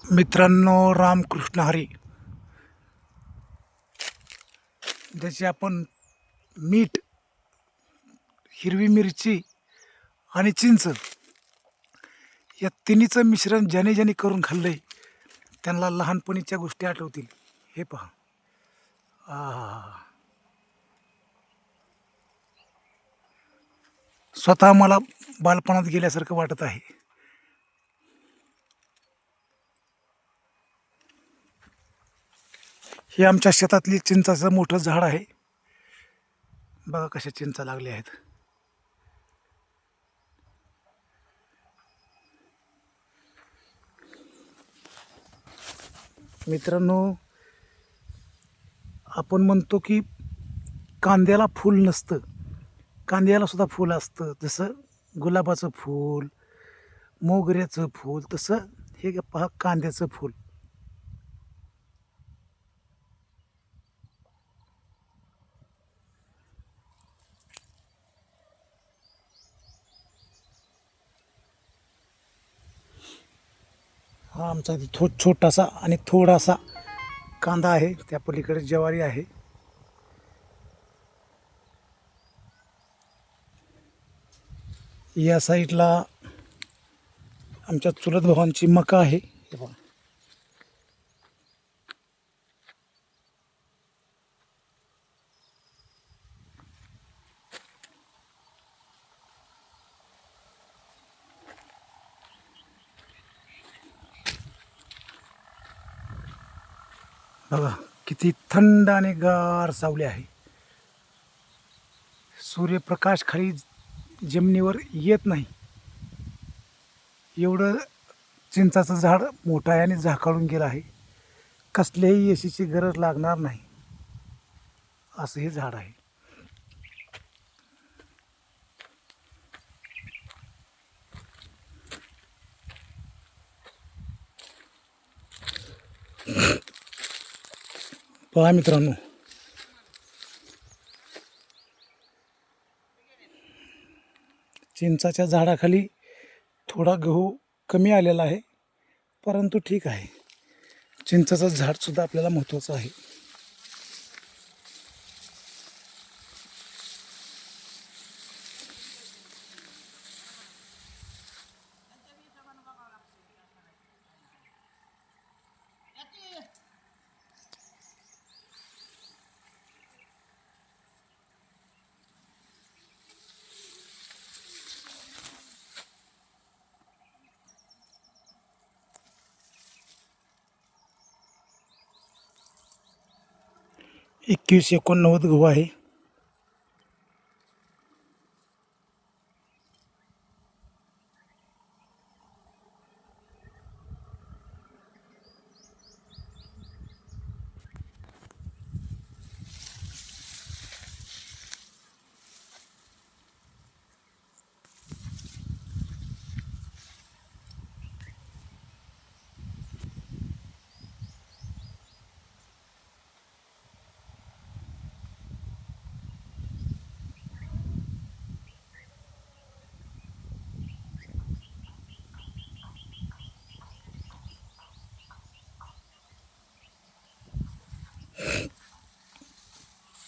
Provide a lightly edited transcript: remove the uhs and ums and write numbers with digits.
मित्रांनो, रामकृष्ण हरी. जसे आपण मीठ, हिरवी मिरची आणि चिंच या तिन्हीचं मिश्रण ज्याने ज्याने करून खाल्लंय त्यांना लहानपणीच्या गोष्टी आठवतील. हे पहा, स्वतः मला बालपणात गेल्यासारखं वाटत आहे. हे आमच्या शेतातली चिंचाचं मोठं झाड आहे. बघा कशा चिंचा लागल्या आहेत. मित्रांनो, आपण म्हणतो की कांद्याला फूल नसतं, कांद्याला सुद्धा फूल असतं. जसं गुलाबाचं फूल, मोगऱ्याचं फूल, तसं हे पहा कांद्याचं फूल. हा आमचा छोटासा आणि थोडासा कांदा आहे. त्या पलीकडे ज्वारी आहे. या साईडला आमच्या चुलत भावांची मका आहे. हे पहा. बघा किती थंड आणि गार सावली आहे. सूर्यप्रकाश खाली जमिनीवर येत नाही, एवढं चिंचाचं झाड मोठं आहे आणि झाकाळून गेलं आहे. कसल्याही एसीची गरज लागणार नाही असं हे झाड आहे. पहा मित्रांनो, चिंचाच्या झाडाखाली थोडा गहू कमी आलेला आहे, परंतु ठीक आहे. चिंचाचं झाडसुद्धा आपल्याला महत्त्वाचं आहे. $21-89 गहू आहे.